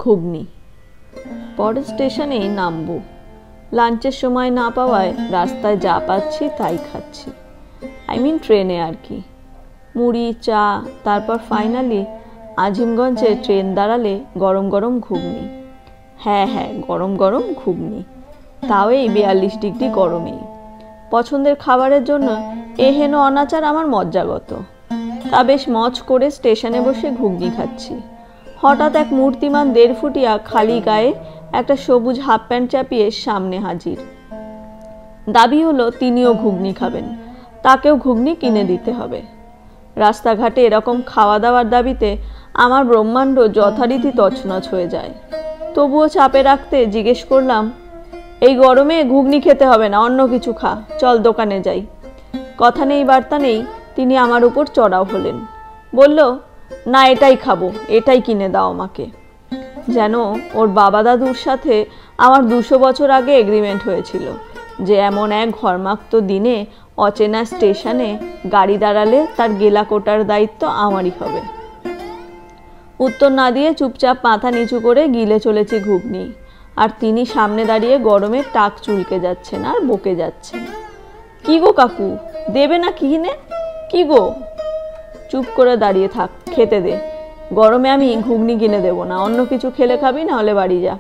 ঘুগনি। পরের স্টেশনেই নামবো। লাঞ্চের সময় না পাওয়ায় রাস্তায় যা পাচ্ছি তাই খাচ্ছি। ট্রেনে আর কি। মুড়ি, চা, তারপর ফাইনালি আজিমগঞ্জে ট্রেন দাঁড়ালে গরম গরম ঘুগনি। হ্যাঁ, গরম গরম ঘুগনি, তাও এই 42 ডিগ্রি গরমেই। পছন্দের খাবারের জন্য এহেন অনাচার আমার মজ্জাগত। তা বেশ মজ করে স্টেশনে বসে ঘুগনি খাচ্ছি। হঠাৎ এক মূর্তিমান 1.5 ফুটিয়া খালি গায়ে একটা সবুজ হাফ প্যান্ট চাপিয়ে সামনে হাজির। দাবি হলো তিনিও ঘুগনি খাবেন, তাকেও ঘুগনি কিনে দিতে হবে। রাস্তাঘাটে এরকম খাওয়া দাওয়ার দাবিতে আমার ব্রহ্মাণ্ড যথারীতি তছনছ হয়ে যায়। তবুও চাপে রাখতে জিজ্ঞেস করলাম, এই গরমে ঘুগনি খেতে হবে না, অন্য কিছু খা, চল দোকানে যাই। কথা নেই বার্তা নেই তিনি আমার উপর চড়াও হলেন। বলল, না এটাই খাবো, এটাই কিনে দাও আমাকে। যেন ওর বাবা দাদুর সাথে আমার 200 বছর আগে এগ্রিমেন্ট হয়েছিল যে এমন এক ঘর্মাক্ত দিনে অচেনা স্টেশনে গাড়ি দাঁড়ালে তার গেলা কোটার দায়িত্ব আমারই হবে। উত্তর না দিয়ে চুপচাপ মাথা নিচু করে গিলে চলেছে ঘুগনি, আর তিনি সামনে দাঁড়িয়ে গরমে টাক চুলকে যাচ্ছেন আর বকে যাচ্ছেন। কি গো কাকু, দেবে না কিনে? কি গো? চুপ করে দাঁড়িয়ে থাক, খেতে দে। গরমে আমি ঘুগনি কিনে দেবো না, অন্য কিছু খেলে খাবি, না হলে বাড়ি যা।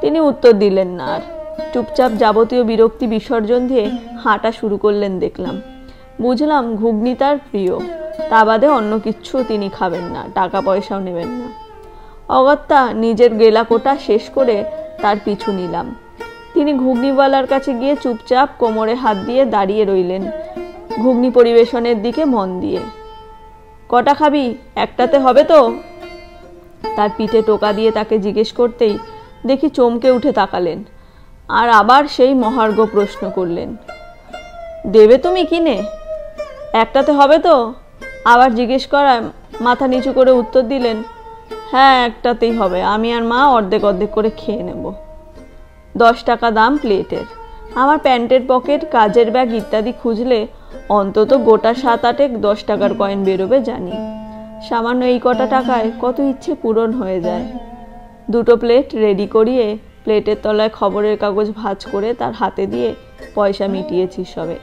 তিনি উত্তর দিলেন না, আর চুপচাপ যাবতীয় বিরক্তি বিসর্জন দিয়ে হাঁটা শুরু করলেন দেখলাম। বুঝলাম ঘুগনি তার প্রিয়, তা বাদে অন্য কিচ্ছু তিনি খাবেন না, টাকা পয়সাও নেবেন না। অগত্যা নিজের গেলা কোটা শেষ করে তার পিছু নিলাম। তিনি ঘুগনিওয়ালার কাছে গিয়ে চুপচাপ কোমরে হাত দিয়ে দাঁড়িয়ে রইলেন, ঘুগনি পরিবেশনের দিকে মন দিয়ে। কটা খাবি? একটাতে হবে তো? তার পিঠে টোকা দিয়ে তাকে জিজ্ঞেস করতেই দেখি চমকে উঠে তাকালেন, আর আবার সেই মহার্ঘ প্রশ্ন করলেন, দেবে তুমি কিনে? একটাতে হবে তো? আবার জিজ্ঞেস করায় মাথা নিচু করে উত্তর দিলেন, হ্যাঁ একটাতেই হবে, আমি আর মা অর্ধেক অর্ধেক করে খেয়ে নেব। 10 টাকা দাম প্লেটের। আমার প্যান্টের পকেট, কাজের ব্যাগ ইত্যাদি খুঁজলে অন্তত গোটা 7-8 10 টাকার কয়েন বেরোবে জানি। সামান্য এই কটা টাকায় কত ইচ্ছে পূরণ হয়ে যায়। 2টো প্লেট রেডি করিয়ে প্লেটের তলায় খবরের কাগজ ভাঁজ করে তার হাতে দিয়ে পয়সা মিটিয়েছি সবে।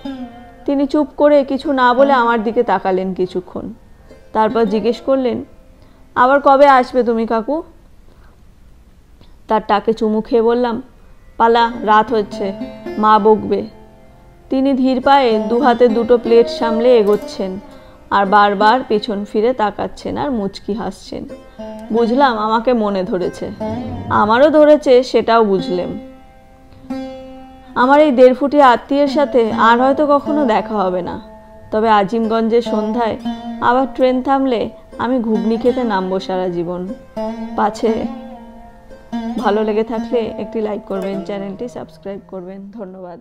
তিনি চুপ করে কিছু না বলে আমার দিকে তাকালেন কিছুক্ষণ, তারপর জিজ্ঞেস করলেন, আবার কবে আসবে তুমি কাকু? তার টাকে চুমু খেয়ে বললাম, পালা, রাত হচ্ছে, মা বকবে। তিনি ধীর পায়ে 2 হাতে 2টো প্লেট সামলে এগোচ্ছেন, আর বারবার পেছন ফিরে তাকাচ্ছেন আর মুচকি হাসছেন। বুঝলাম আমাকে মনে ধরেছে, আমারও ধরেছে সেটাও বুঝলেম। আমার এই 1.5 ফুটি আত্মীয়ের সাথে আর হয়তো কখনো দেখা হবে না, তবে আজিমগঞ্জের সন্ধ্যায় আবার ট্রেন থামলে আমি ঘুগনি খেতে নামবো সারা জীবন। পাছে ভালো লেগে থাকলে একটি লাইক করবেন, চ্যানেলটি সাবস্ক্রাইব করবেন। ধন্যবাদ।